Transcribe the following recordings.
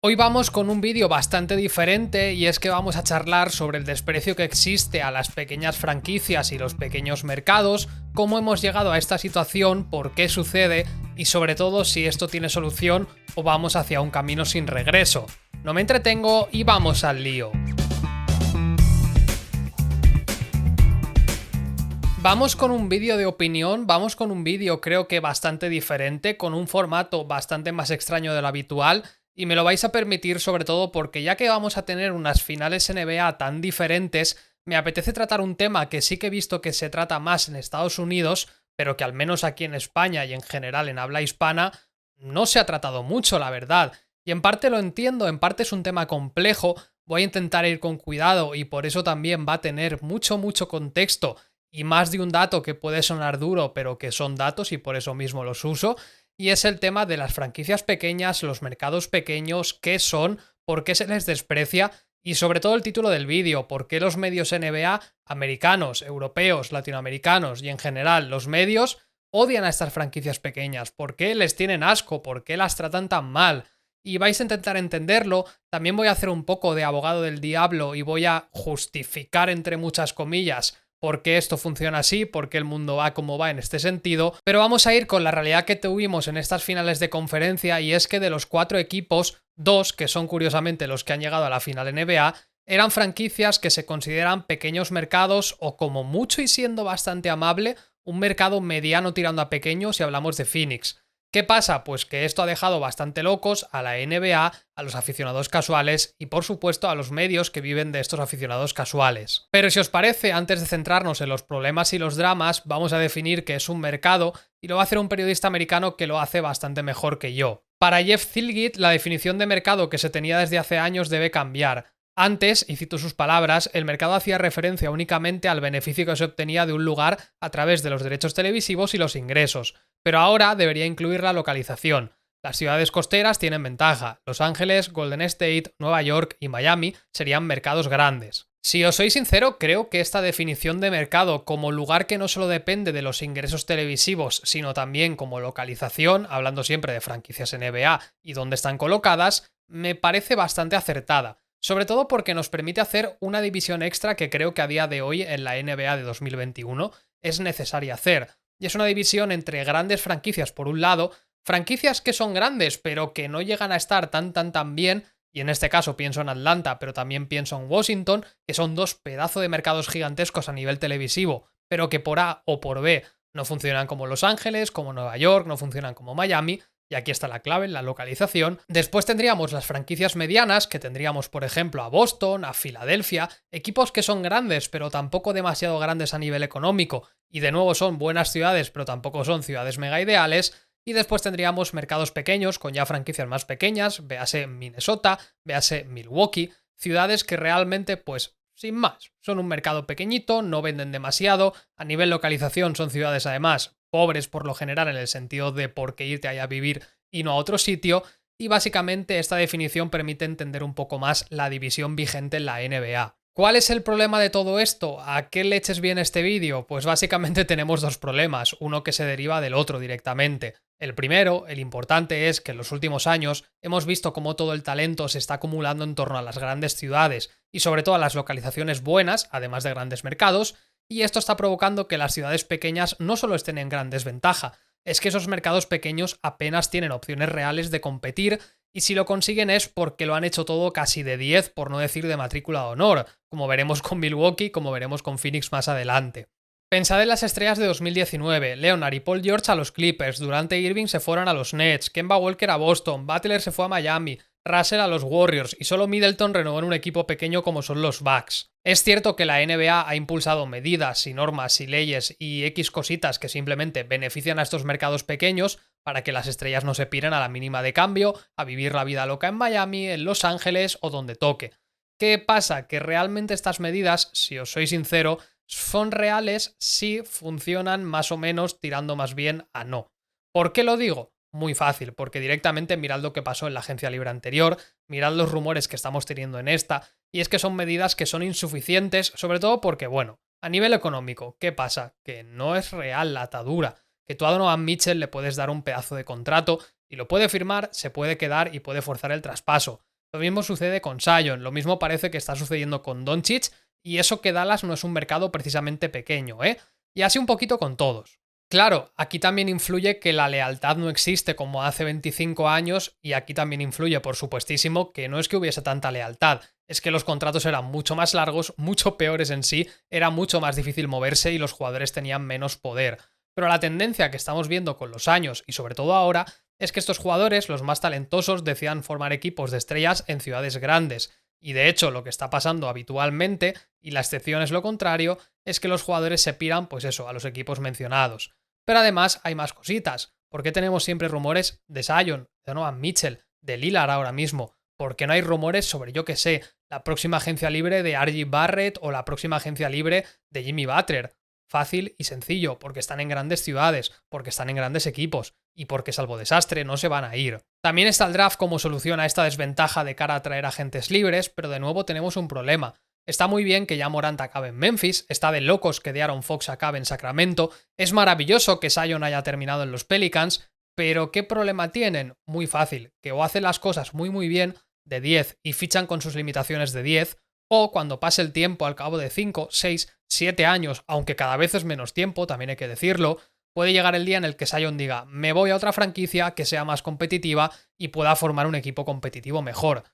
Hoy vamos con un vídeo bastante diferente y es que vamos a charlar sobre el desprecio que existe a las pequeñas franquicias y los pequeños mercados, cómo hemos llegado a esta situación, por qué sucede y sobre todo si esto tiene solución o vamos hacia un camino sin regreso. No me entretengo y vamos al lío. Vamos con un vídeo de opinión, vamos con un vídeo creo que bastante diferente, con un formato bastante más extraño de lo habitual. Y me lo vais a permitir sobre todo porque ya que vamos a tener unas finales NBA tan diferentes, me apetece tratar un tema que sí que he visto que se trata más en Estados Unidos, pero que al menos aquí en España y en general en habla hispana no se ha tratado mucho, la verdad. Y en parte lo entiendo, en parte es un tema complejo, voy a intentar ir con cuidado y por eso también va a tener mucho contexto y más de un dato que puede sonar duro, pero que son datos y por eso mismo los uso. Y es el tema de las franquicias pequeñas, los mercados pequeños, qué son, por qué se les desprecia y sobre todo el título del vídeo, por qué los medios NBA americanos, europeos, latinoamericanos y en general los medios odian a estas franquicias pequeñas, por qué les tienen asco, por qué las tratan tan mal. Y vais a intentar entenderlo, también voy a hacer un poco de abogado del diablo y voy a justificar entre muchas comillas por qué esto funciona así, por qué el mundo va como va en este sentido, pero vamos a ir con la realidad que tuvimos en estas finales de conferencia y es que de los 4 equipos, 2, que son curiosamente los que han llegado a la final NBA, eran franquicias que se consideran pequeños mercados o como mucho y siendo bastante amable, un mercado mediano tirando a pequeño si hablamos de Phoenix. ¿Qué pasa? Pues que esto ha dejado bastante locos a la NBA, a los aficionados casuales y por supuesto a los medios que viven de estos aficionados casuales. Pero si os parece, antes de centrarnos en los problemas y los dramas, vamos a definir qué es un mercado y lo va a hacer un periodista americano que lo hace bastante mejor que yo. Para Jeff Zillgitt, la definición de mercado que se tenía desde hace años debe cambiar. Antes, y cito sus palabras, el mercado hacía referencia únicamente al beneficio que se obtenía de un lugar a través de los derechos televisivos y los ingresos, pero ahora debería incluir la localización. Las ciudades costeras tienen ventaja. Los Ángeles, Golden State, Nueva York y Miami serían mercados grandes. Si os soy sincero, creo que esta definición de mercado como lugar que no solo depende de los ingresos televisivos, sino también como localización, hablando siempre de franquicias NBA y dónde están colocadas, me parece bastante acertada. Sobre todo porque nos permite hacer una división extra que creo que a día de hoy en la NBA de 2021 es necesaria hacer. Y es una división entre grandes franquicias por un lado, franquicias que son grandes pero que no llegan a estar tan bien, y en este caso pienso en Atlanta pero también pienso en Washington, que son 2 pedazos de mercados gigantescos a nivel televisivo, pero que por A o por B no funcionan como Los Ángeles, como Nueva York, no funcionan como Miami. Y aquí está la clave, la localización. Después tendríamos las franquicias medianas, que tendríamos por ejemplo a Boston, a Filadelfia, equipos que son grandes pero tampoco demasiado grandes a nivel económico, y de nuevo son buenas ciudades pero tampoco son ciudades mega ideales. Y después tendríamos mercados pequeños con ya franquicias más pequeñas, véase Minnesota, véase Milwaukee, ciudades que realmente pues sin más, son un mercado pequeñito, no venden demasiado, a nivel localización son ciudades además pobres por lo general en el sentido de por qué irte allá a vivir y no a otro sitio, y básicamente esta definición permite entender un poco más la división vigente en la NBA. ¿Cuál es el problema de todo esto? ¿A qué leches viene este vídeo? Pues básicamente tenemos 2 problemas, uno que se deriva del otro directamente. El primero, el importante, es que en los últimos años hemos visto cómo todo el talento se está acumulando en torno a las grandes ciudades y sobre todo a las localizaciones buenas, además de grandes mercados, y esto está provocando que las ciudades pequeñas no solo estén en gran desventaja, es que esos mercados pequeños apenas tienen opciones reales de competir y si lo consiguen es porque lo han hecho todo casi de 10, por no decir de matrícula de honor, como veremos con Milwaukee, como veremos con Phoenix más adelante. Pensad en las estrellas de 2019, Leonard y Paul George a los Clippers, Durant e Irving se fueron a los Nets, Kemba Walker a Boston, Butler se fue a Miami, Russell a los Warriors y solo Middleton renovó en un equipo pequeño como son los Bucks. Es cierto que la NBA ha impulsado medidas y normas y leyes y X cositas que simplemente benefician a estos mercados pequeños para que las estrellas no se piren a la mínima de cambio, a vivir la vida loca en Miami, en Los Ángeles o donde toque. ¿Qué pasa? Que realmente estas medidas, si os soy sincero, son reales si funcionan más o menos tirando más bien a no. ¿Por qué lo digo? Muy fácil, porque directamente mirad lo que pasó en la agencia libre anterior, mirad los rumores que estamos teniendo en esta, y es que son medidas que son insuficientes, sobre todo porque, bueno, a nivel económico, ¿qué pasa? Que no es real la atadura, que tú a Donovan Mitchell le puedes dar un pedazo de contrato y lo puede firmar, se puede quedar y puede forzar el traspaso, Lo mismo sucede con Zion, lo mismo parece que está sucediendo con Doncic, y eso que Dallas no es un mercado precisamente pequeño, ¿eh? Y así un poquito con todos. Claro, aquí también influye que la lealtad no existe como hace 25 años, y aquí también influye, por supuestísimo, que no es que hubiese tanta lealtad, es que los contratos eran mucho más largos, mucho peores en sí, era mucho más difícil moverse y los jugadores tenían menos poder. Pero la tendencia que estamos viendo con los años, y sobre todo ahora, es que estos jugadores, los más talentosos, decidan formar equipos de estrellas en ciudades grandes. Y de hecho, lo que está pasando habitualmente, y la excepción es lo contrario, es que los jugadores se piran, pues eso, a los equipos mencionados. Pero además hay más cositas. ¿Por qué tenemos siempre rumores de Zion, de Donovan Mitchell, de Lillard ahora mismo? ¿Por qué no hay rumores sobre, yo qué sé, la próxima agencia libre de R.J. Barrett o la próxima agencia libre de Jimmy Butler? Fácil y sencillo, porque están en grandes ciudades, porque están en grandes equipos y porque salvo desastre no se van a ir. También está el draft como solución a esta desventaja de cara a traer agentes libres, pero de nuevo tenemos un problema. Está muy bien que ya Morant acabe en Memphis, está de locos que De'Aaron Fox acabe en Sacramento, es maravilloso que Zion haya terminado en los Pelicans, pero ¿qué problema tienen? Muy fácil, que o hacen las cosas muy bien de 10 y fichan con sus limitaciones de 10, o cuando pase el tiempo al cabo de 5, 6, 7 años, aunque cada vez es menos tiempo, también hay que decirlo, puede llegar el día en el que Zion diga, me voy a otra franquicia que sea más competitiva y pueda formar un equipo competitivo mejor.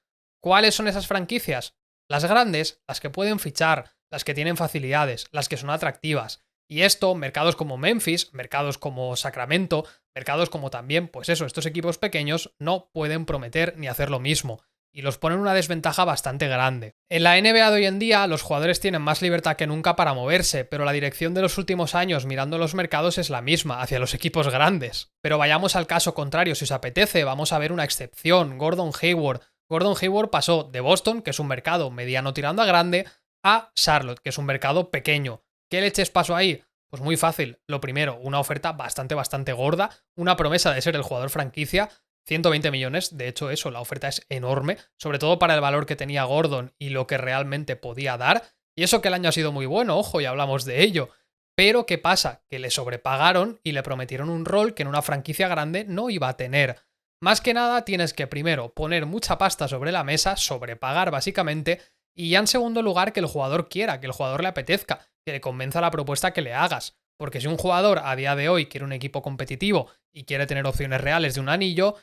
¿Cuáles son esas franquicias? Las grandes, las que pueden fichar, las que tienen facilidades, las que son atractivas. Y esto, mercados como Memphis, mercados como Sacramento, mercados como también, pues eso, estos equipos pequeños no pueden prometer ni hacer lo mismo. Y los ponen en una desventaja bastante grande. En la NBA de hoy en día, los jugadores tienen más libertad que nunca para moverse, pero la dirección de los últimos años mirando los mercados es la misma, hacia los equipos grandes. Pero vayamos al caso contrario, si os apetece, vamos a ver una excepción, Gordon Hayward. Gordon Hayward pasó de Boston, que es un mercado mediano tirando a grande, a Charlotte, que es un mercado pequeño. ¿Qué leches pasó ahí? Pues muy fácil. Lo primero, una oferta bastante gorda, una promesa de ser el jugador franquicia, 120 millones, de hecho eso, la oferta es enorme, sobre todo para el valor que tenía Gordon y lo que realmente podía dar, y eso que el año ha sido muy bueno, ojo, y hablamos de ello. Pero ¿qué pasa? Que le sobrepagaron y le prometieron un rol que en una franquicia grande no iba a tener. Más que nada tienes que primero poner mucha pasta sobre la mesa, sobrepagar básicamente, y ya en segundo lugar que el jugador quiera, que el jugador le apetezca, que le convenza la propuesta que le hagas. Porque si un jugador a día de hoy quiere un equipo competitivo y quiere tener opciones reales de un anillo,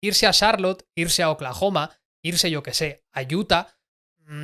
irse a Charlotte, irse a Oklahoma, irse yo que sé, a Utah,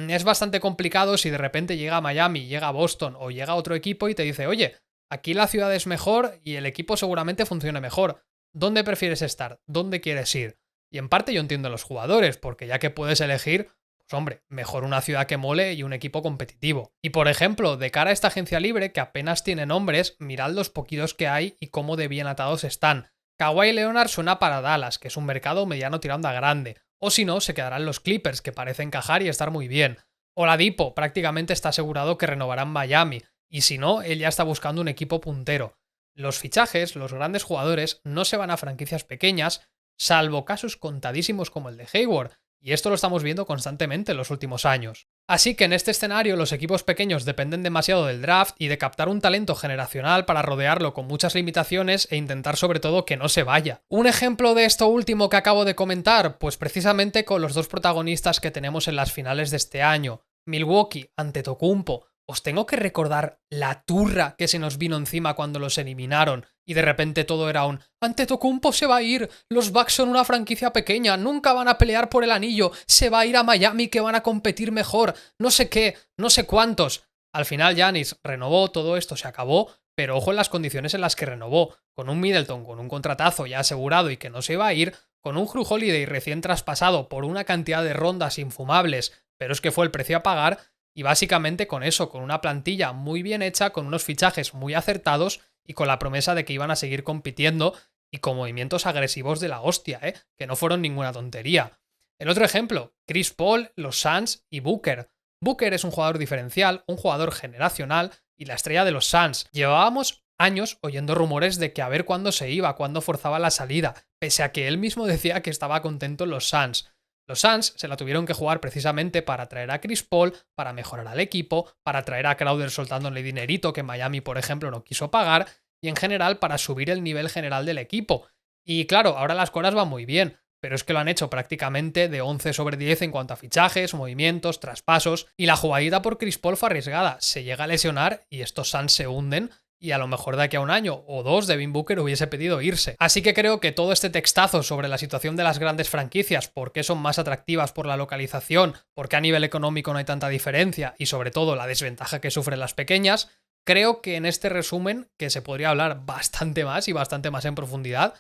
es bastante complicado si de repente llega a Miami, llega a Boston o llega a otro equipo y te dice, oye, aquí la ciudad es mejor y el equipo seguramente funcione mejor. ¿Dónde prefieres estar? ¿Dónde quieres ir? Y en parte yo entiendo a los jugadores, porque ya que puedes elegir, pues hombre, mejor una ciudad que mole y un equipo competitivo. Y por ejemplo, de cara a esta agencia libre, que apenas tiene nombres, mirad los poquitos que hay y cómo de bien atados están. Kawhi Leonard suena para Dallas, que es un mercado mediano tirando a grande. O si no, se quedarán los Clippers, que parece encajar y estar muy bien. Oladipo prácticamente está asegurado que renovará en Miami. Y si no, él ya está buscando un equipo puntero. Los fichajes, los grandes jugadores, no se van a franquicias pequeñas, salvo casos contadísimos como el de Hayward, y esto lo estamos viendo constantemente en los últimos años. Así que en este escenario los equipos pequeños dependen demasiado del draft y de captar un talento generacional para rodearlo con muchas limitaciones e intentar sobre todo que no se vaya. Un ejemplo de esto último que acabo de comentar, pues precisamente con los dos protagonistas que tenemos en las finales de este año, Milwaukee ante Antetokounmpo. Os tengo que recordar la turra que se nos vino encima cuando los eliminaron y de repente todo era un Antetokounmpo se va a ir, los Bucks son una franquicia pequeña, nunca van a pelear por el anillo, se va a ir a Miami que van a competir mejor, no sé qué, no sé cuántos. Al final Giannis renovó, todo esto se acabó, pero ojo en las condiciones en las que renovó, con un Middleton con un contratazo ya asegurado y que no se iba a ir, con un Jrue Holiday recién traspasado por una cantidad de rondas infumables, pero es que fue el precio a pagar. Y básicamente con eso, con una plantilla muy bien hecha, con unos fichajes muy acertados y con la promesa de que iban a seguir compitiendo y con movimientos agresivos de la hostia, que no fueron ninguna tontería. El otro ejemplo, Chris Paul, los Suns y Booker. Booker es un jugador diferencial, un jugador generacional y la estrella de los Suns. Llevábamos años oyendo rumores de que a ver cuándo se iba, cuándo forzaba la salida, pese a que él mismo decía que estaba contento en los Suns. Los Suns se la tuvieron que jugar precisamente para traer a Chris Paul, para mejorar al equipo, para traer a Crowder soltándole dinerito que Miami, por ejemplo, no quiso pagar, y en general para subir el nivel general del equipo. Y claro, ahora las cosas van muy bien, pero es que lo han hecho prácticamente de 11 sobre 10 en cuanto a fichajes, movimientos, traspasos, y la jugadita por Chris Paul fue arriesgada. Se llega a lesionar y estos Suns se hunden, y a lo mejor de aquí a un año o dos Devin Booker hubiese pedido irse. Así que creo que todo este textazo sobre la situación de las grandes franquicias, por qué son más atractivas por la localización, por qué a nivel económico no hay tanta diferencia y sobre todo la desventaja que sufren las pequeñas, creo que en este resumen, que se podría hablar bastante más y bastante más en profundidad,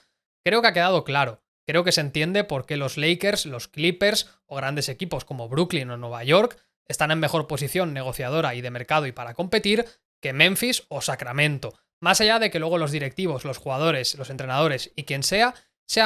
creo que ha quedado claro. Creo que se entiende por qué los Lakers, los Clippers o grandes equipos como Brooklyn o Nueva York están en mejor posición negociadora y de mercado y para competir que Memphis o Sacramento. Más allá de que luego los directivos, los jugadores, los entrenadores y quien sea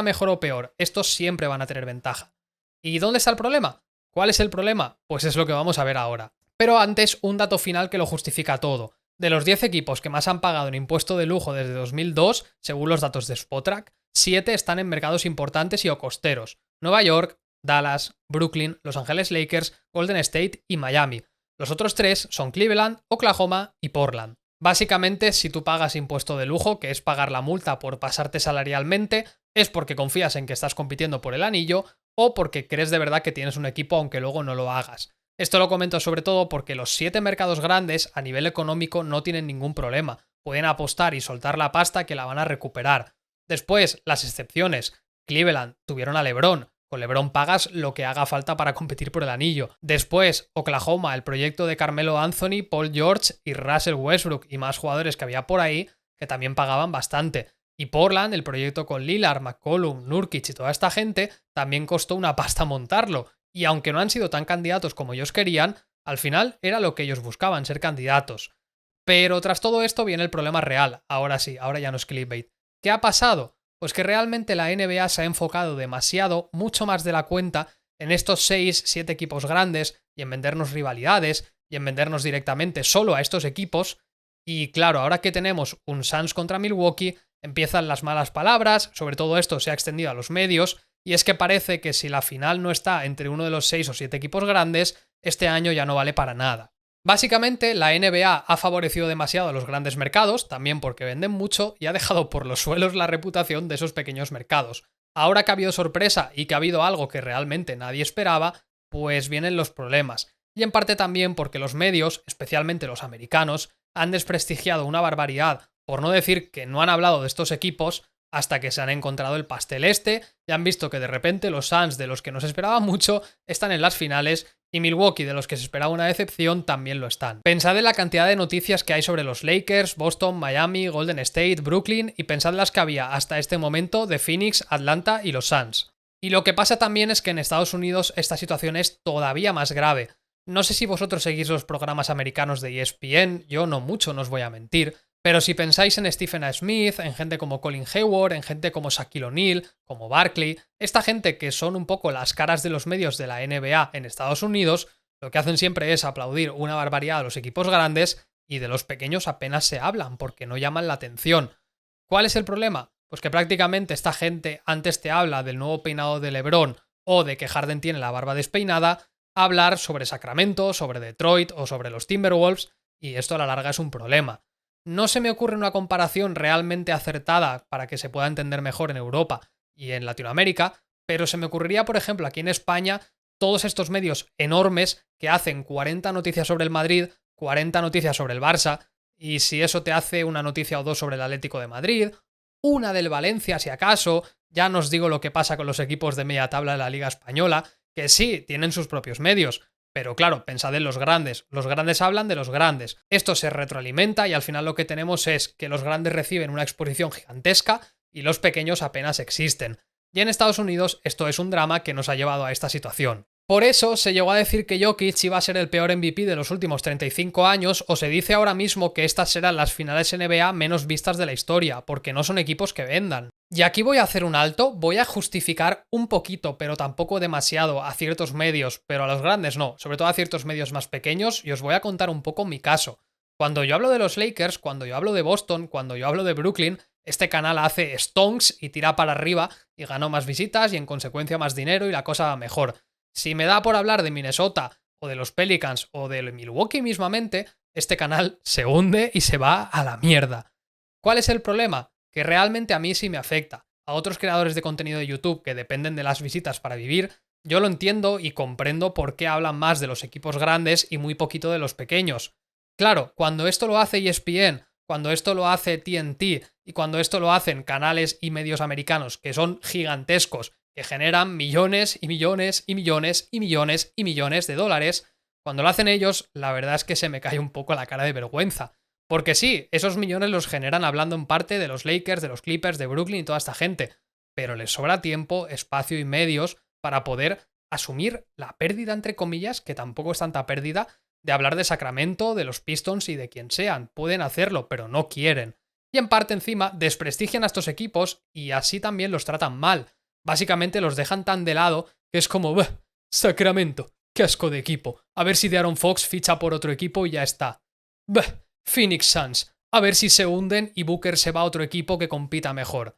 mejor o peor, estos siempre van a tener ventaja. ¿Y dónde está el problema? ¿Cuál es el problema? Pues es lo que vamos a ver ahora. Pero antes, un dato final que lo justifica todo. De los 10 equipos que más han pagado en impuesto de lujo desde 2002, según los datos de Spotrac, 7 están en mercados importantes y o costeros. Nueva York, Dallas, Brooklyn, Los Ángeles Lakers, Golden State y Miami. Los otros 3 son Cleveland, Oklahoma y Portland. Básicamente, si tú pagas impuesto de lujo, que es pagar la multa por pasarte salarialmente, es porque confías en que estás compitiendo por el anillo o porque crees de verdad que tienes un equipo aunque luego no lo hagas. Esto lo comento sobre todo porque los 7 mercados grandes a nivel económico no tienen ningún problema. Pueden apostar y soltar la pasta que la van a recuperar. Después, las excepciones. Cleveland tuvieron a LeBron. Con LeBron pagas lo que haga falta para competir por el anillo. Después, Oklahoma, el proyecto de Carmelo Anthony, Paul George y Russell Westbrook y más jugadores que había por ahí que también pagaban bastante. Y Portland, el proyecto con Lillard, McCollum, Nurkic y toda esta gente, también costó una pasta montarlo. Y aunque no han sido tan candidatos como ellos querían, al final era lo que ellos buscaban, ser candidatos. Pero tras todo esto viene el problema real. Ahora sí, ahora ya no es clickbait. ¿Qué ha pasado? Pues que realmente la NBA se ha enfocado demasiado, mucho más de la cuenta, en estos 6-7 equipos grandes y en vendernos rivalidades y en vendernos directamente solo a estos equipos. Y claro, ahora que tenemos un Suns contra Milwaukee, empiezan las malas palabras, sobre todo esto se ha extendido a los medios, y es que parece que si la final no está entre uno de los 6 o 7 equipos grandes, este año ya no vale para nada. Básicamente, la NBA ha favorecido demasiado a los grandes mercados, también porque venden mucho, y ha dejado por los suelos la reputación de esos pequeños mercados. Ahora que ha habido sorpresa y que ha habido algo que realmente nadie esperaba, pues vienen los problemas. Y en parte también porque los medios, especialmente los americanos, han desprestigiado una barbaridad, por no decir que no han hablado de estos equipos, hasta que se han encontrado el pastel este y han visto que de repente los Suns, de los que no se esperaba mucho, están en las finales y Milwaukee, de los que se esperaba una decepción, también lo están. Pensad en la cantidad de noticias que hay sobre los Lakers, Boston, Miami, Golden State, Brooklyn y pensad las que había hasta este momento de Phoenix, Atlanta y los Suns. Y lo que pasa también es que en Estados Unidos esta situación es todavía más grave. No sé si vosotros seguís los programas americanos de ESPN, yo no mucho, no os voy a mentir, pero si pensáis en Stephen A. Smith, en gente como Colin Hayward, en gente como Shaquille O'Neal, como Barkley, esta gente que son un poco las caras de los medios de la NBA en Estados Unidos, lo que hacen siempre es aplaudir una barbaridad a los equipos grandes y de los pequeños apenas se hablan porque no llaman la atención. ¿Cuál es el problema? Pues que prácticamente esta gente antes te habla del nuevo peinado de LeBron o de que Harden tiene la barba despeinada, a hablar sobre Sacramento, sobre Detroit o sobre los Timberwolves, y esto a la larga es un problema. No se me ocurre una comparación realmente acertada para que se pueda entender mejor en Europa y en Latinoamérica, pero se me ocurriría, por ejemplo, aquí en España, todos estos medios enormes que hacen 40 noticias sobre el Madrid, 40 noticias sobre el Barça, y si eso te hace una noticia o dos sobre el Atlético de Madrid, una del Valencia si acaso, ya no os digo lo que pasa con los equipos de media tabla de la Liga Española, que sí, tienen sus propios medios, pero claro, pensad en los grandes hablan de los grandes, esto se retroalimenta y al final lo que tenemos es que los grandes reciben una exposición gigantesca y los pequeños apenas existen. Y en Estados Unidos esto es un drama que nos ha llevado a esta situación. Por eso se llegó a decir que Jokic iba a ser el peor MVP de los últimos 35 años, o se dice ahora mismo que estas serán las finales NBA menos vistas de la historia, porque no son equipos que vendan. Y aquí voy a hacer un alto, voy a justificar un poquito, pero tampoco demasiado, a ciertos medios, pero a los grandes no, sobre todo a ciertos medios más pequeños, y os voy a contar un poco mi caso. Cuando yo hablo de los Lakers, cuando yo hablo de Boston, cuando yo hablo de Brooklyn, este canal hace stonks y tira para arriba y ganó más visitas y en consecuencia más dinero y la cosa va mejor. Si me da por hablar de Minnesota o de los Pelicans o de Milwaukee mismamente, este canal se hunde y se va a la mierda. ¿Cuál es el problema? Que realmente a mí sí me afecta. a otros creadores de contenido de YouTube que dependen de las visitas para vivir, yo lo entiendo y comprendo por qué hablan más de los equipos grandes y muy poquito de los pequeños. Claro, cuando esto lo hace ESPN, cuando esto lo hace TNT y cuando esto lo hacen canales y medios americanos que son gigantescos, que generan millones y millones y millones y millones y millones de dólares, cuando lo hacen ellos, la verdad es que se me cae un poco la cara de vergüenza. Porque sí, esos millones los generan hablando en parte de los Lakers, de los Clippers, de Brooklyn y toda esta gente, pero les sobra tiempo, espacio y medios para poder asumir la pérdida, entre comillas, que tampoco es tanta pérdida, de hablar de Sacramento, de los Pistons y de quien sean. Pueden hacerlo, pero no quieren. Y en parte encima desprestigian a estos equipos y así también los tratan mal. Básicamente los dejan tan de lado que es como, "Bah, Sacramento, qué asco de equipo. A ver si De'Aaron Fox ficha por otro equipo y ya está. Bah, Phoenix Suns, a ver si se hunden y Booker se va a otro equipo que compita mejor".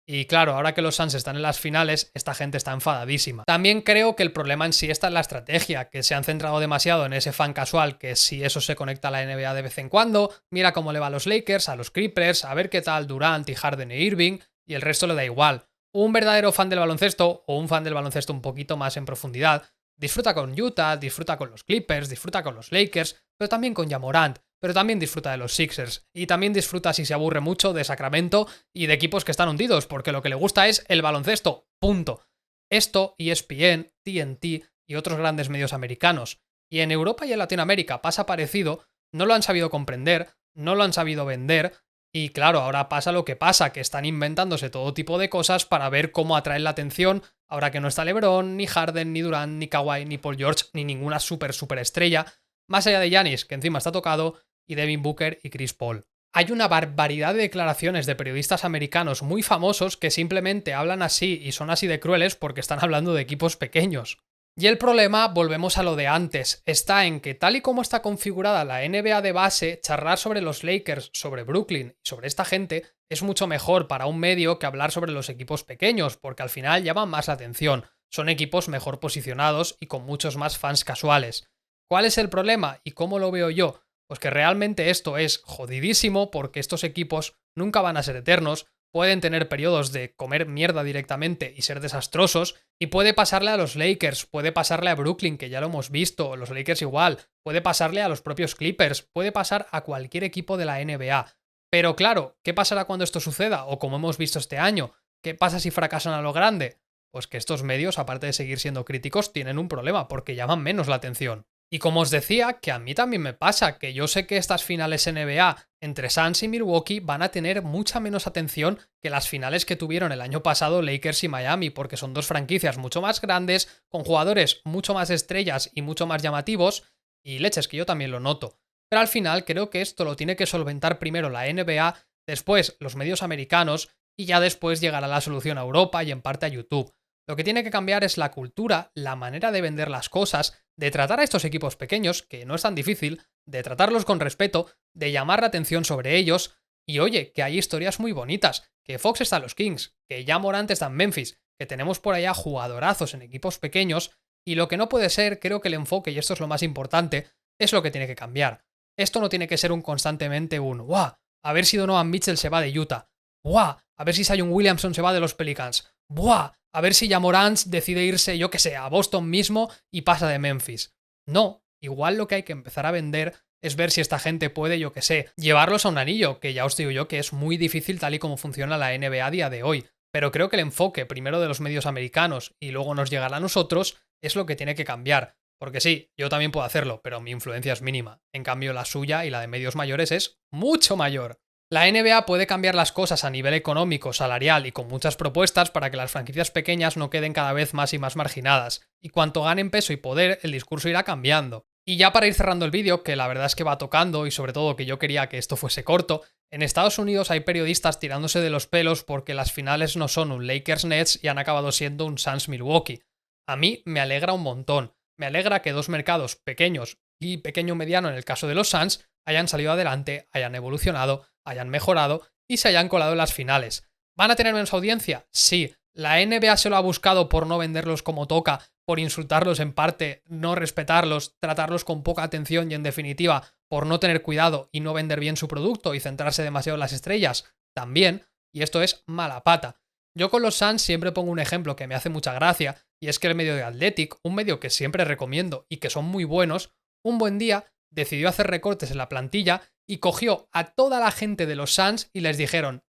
Y claro, ahora que los Suns están en las finales, esta gente está enfadadísima. También creo que el problema en sí está en la estrategia, que se han centrado demasiado en ese fan casual, que si eso se conecta a la NBA de vez en cuando, mira cómo le va a los Lakers, a los Clippers, a ver qué tal Durant y Harden e Irving, y el resto le da igual. Un verdadero fan del baloncesto, o un fan del baloncesto un poquito más en profundidad, disfruta con Utah, disfruta con los Clippers, disfruta con los Lakers, pero también con Ja Morant, pero también disfruta de los Sixers, y también disfruta si se aburre mucho de Sacramento y de equipos que están hundidos, porque lo que le gusta es el baloncesto, punto. Esto, ESPN, TNT y otros grandes medios americanos, y en Europa y en Latinoamérica pasa parecido, no lo han sabido comprender, no lo han sabido vender, y claro, ahora pasa lo que pasa, que están inventándose todo tipo de cosas para ver cómo atraen la atención, ahora que no está LeBron, ni Harden, ni Durant, ni Kawhi, ni Paul George, ni ninguna super estrella, más allá de Giannis, que encima está tocado, y Devin Booker y Chris Paul. Hay una barbaridad de declaraciones de periodistas americanos muy famosos que simplemente hablan así y son así de crueles porque están hablando de equipos pequeños. Y el problema, volvemos a lo de antes, está en que tal y como está configurada la NBA de base, charlar sobre los Lakers, sobre Brooklyn y sobre esta gente es mucho mejor para un medio que hablar sobre los equipos pequeños, porque al final llaman más la atención, son equipos mejor posicionados y con muchos más fans casuales. ¿Cuál es el problema y cómo lo veo yo? Pues que realmente esto es jodidísimo porque estos equipos nunca van a ser eternos, pueden tener periodos de comer mierda directamente y ser desastrosos, y puede pasarle a los Lakers, puede pasarle a Brooklyn, que ya lo hemos visto, los Lakers igual, puede pasarle a los propios Clippers, puede pasar a cualquier equipo de la NBA. Pero claro, ¿qué pasará cuando esto suceda? O como hemos visto este año, ¿qué pasa si fracasan a lo grande? Pues que estos medios, aparte de seguir siendo críticos, tienen un problema, porque llaman menos la atención. Y como os decía, que a mí también me pasa, que yo sé que estas finales NBA entre Suns y Milwaukee van a tener mucha menos atención que las finales que tuvieron el año pasado Lakers y Miami, porque son dos franquicias mucho más grandes, con jugadores mucho más estrellas y mucho más llamativos, y leches que yo también lo noto. Pero al final creo que esto lo tiene que solventar primero la NBA, después los medios americanos, y ya después llegará la solución a Europa y en parte a YouTube. Lo que tiene que cambiar es la cultura, la manera de vender las cosas, de tratar a estos equipos pequeños, que no es tan difícil, de tratarlos con respeto, de llamar la atención sobre ellos, y oye, que hay historias muy bonitas, que Fox está en los Kings, que ya Morant está en Memphis, que tenemos por allá jugadorazos en equipos pequeños, y lo que no puede ser, creo que el enfoque, y esto es lo más importante, es lo que tiene que cambiar. Esto no tiene que ser un constantemente un ¡guau! A ver si Donovan Mitchell se va de Utah. ¡Guau! A ver si Zion Williamson se va de los Pelicans. ¡Buah! A ver si ya Morant decide irse, yo que sé, a Boston mismo y pasa de Memphis. No, igual lo que hay que empezar a vender es ver si esta gente puede, yo que sé, llevarlos a un anillo, que ya os digo yo que es muy difícil tal y como funciona la NBA a día de hoy. Pero creo que el enfoque primero de los medios americanos y luego nos llegará a nosotros es lo que tiene que cambiar. Porque sí, yo también puedo hacerlo, pero mi influencia es mínima. En cambio, la suya y la de medios mayores es mucho mayor. La NBA puede cambiar las cosas a nivel económico, salarial y con muchas propuestas para que las franquicias pequeñas no queden cada vez más y más marginadas. Y cuanto ganen peso y poder, el discurso irá cambiando. Y ya para ir cerrando el vídeo, que la verdad es que va tocando y sobre todo que yo quería que esto fuese corto, en Estados Unidos hay periodistas tirándose de los pelos porque las finales no son un Lakers-Nets y han acabado siendo un Suns-Milwaukee. A mí me alegra un montón. Me alegra que dos mercados pequeños y pequeño-mediano en el caso de los Suns hayan salido adelante, hayan evolucionado, hayan mejorado y se hayan colado en las finales. ¿Van a tener menos audiencia? Sí. ¿La NBA se lo ha buscado por no venderlos como toca, por insultarlos en parte, no respetarlos, tratarlos con poca atención y en definitiva por no tener cuidado y no vender bien su producto y centrarse demasiado en las estrellas? También, y esto es mala pata. Yo con los Suns siempre pongo un ejemplo que me hace mucha gracia, y es que el medio de Athletic, un medio que siempre recomiendo y que son muy buenos, un buen día decidió hacer recortes en la plantilla y cogió a toda la gente de los Suns y les dijeron,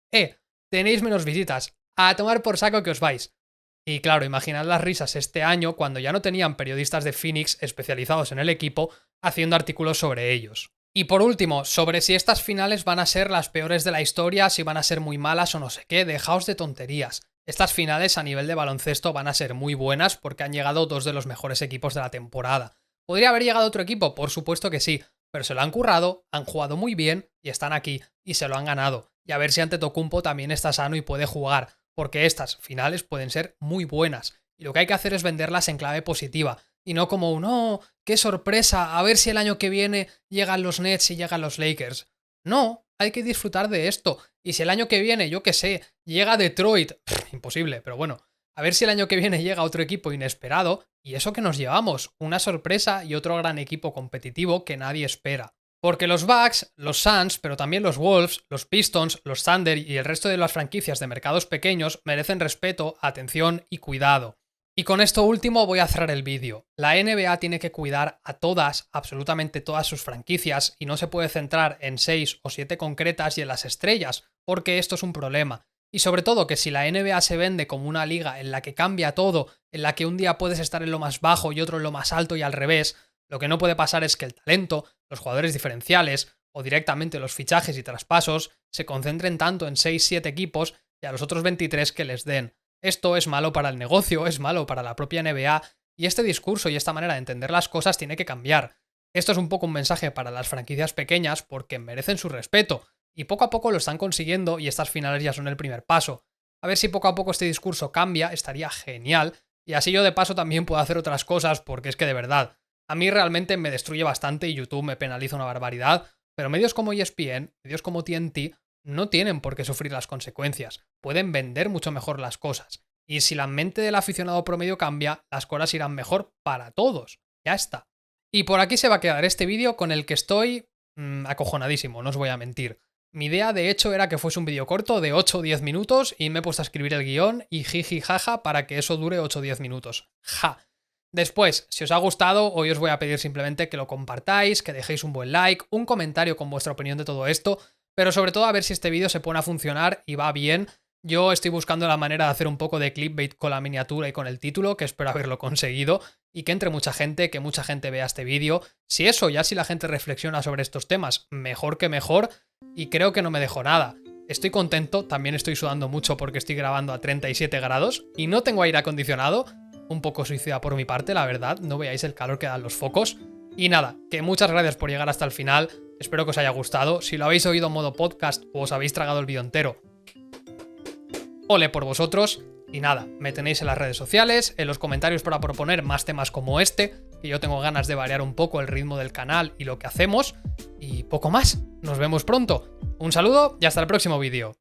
tenéis menos visitas, a tomar por saco que os vais. Y claro, imaginad las risas este año cuando ya no tenían periodistas de Phoenix especializados en el equipo haciendo artículos sobre ellos. Y por último, sobre si estas finales van a ser las peores de la historia, si van a ser muy malas o no sé qué, dejaos de tonterías. Estas finales a nivel de baloncesto van a ser muy buenas porque han llegado dos de los mejores equipos de la temporada. ¿Podría haber llegado otro equipo? Por supuesto que sí, pero se lo han currado, han jugado muy bien y están aquí y se lo han ganado. Y a ver si Antetokounmpo también está sano y puede jugar, porque estas finales pueden ser muy buenas. Y lo que hay que hacer es venderlas en clave positiva. Y no como un, oh, qué sorpresa, a ver si el año que viene llegan los Nets y llegan los Lakers. No, hay que disfrutar de esto. Y si el año que viene, yo qué sé, llega Detroit, imposible, pero bueno, a ver si el año que viene llega otro equipo inesperado, y eso que nos llevamos, una sorpresa y otro gran equipo competitivo que nadie espera. Porque los Bucks, los Suns, pero también los Wolves, los Pistons, los Thunder y el resto de las franquicias de mercados pequeños merecen respeto, atención y cuidado. Y con esto último voy a cerrar el vídeo. La NBA tiene que cuidar a todas, absolutamente todas sus franquicias y no se puede centrar en 6 o 7 concretas y en las estrellas, porque esto es un problema. Y sobre todo que si la NBA se vende como una liga en la que cambia todo, en la que un día puedes estar en lo más bajo y otro en lo más alto y al revés, lo que no puede pasar es que el talento, los jugadores diferenciales o directamente los fichajes y traspasos se concentren tanto en 6-7 equipos y a los otros 23 que les den. Esto es malo para el negocio, es malo para la propia NBA y este discurso y esta manera de entender las cosas tiene que cambiar. Esto es un poco un mensaje para las franquicias pequeñas porque merecen su respeto y poco a poco lo están consiguiendo y estas finales ya son el primer paso. A ver si poco a poco este discurso cambia, estaría genial y así yo de paso también puedo hacer otras cosas porque es que de verdad, a mí realmente me destruye bastante y YouTube me penaliza una barbaridad, pero medios como ESPN, medios como TNT, no tienen por qué sufrir las consecuencias, pueden vender mucho mejor las cosas. Y si la mente del aficionado promedio cambia, las cosas irán mejor para todos. Ya está. Y por aquí se va a quedar este vídeo con el que estoy acojonadísimo, no os voy a mentir. Mi idea de hecho era que fuese un vídeo corto de 8 o 10 minutos y me he puesto a escribir el guión y jiji jaja para que eso dure 8 o 10 minutos. Ja. Después, si os ha gustado, hoy os voy a pedir simplemente que lo compartáis, que dejéis un buen like, un comentario con vuestra opinión de todo esto, pero sobre todo a ver si este vídeo se pone a funcionar y va bien. Yo estoy buscando la manera de hacer un poco de clickbait con la miniatura y con el título, que espero haberlo conseguido, y que entre mucha gente, que mucha gente vea este vídeo. Si eso, ya si la gente reflexiona sobre estos temas, mejor que mejor, y creo que no me dejo nada. Estoy contento, también estoy sudando mucho porque estoy grabando a 37 grados y no tengo aire acondicionado, un poco suicida por mi parte, la verdad, no veáis el calor que dan los focos. Y nada, que muchas gracias por llegar hasta el final, espero que os haya gustado. Si lo habéis oído en modo podcast o os habéis tragado el vídeo entero, ole por vosotros. Y nada, me tenéis en las redes sociales, en los comentarios para proponer más temas como este, que yo tengo ganas de variar un poco el ritmo del canal y lo que hacemos. Y poco más, nos vemos pronto. Un saludo y hasta el próximo vídeo.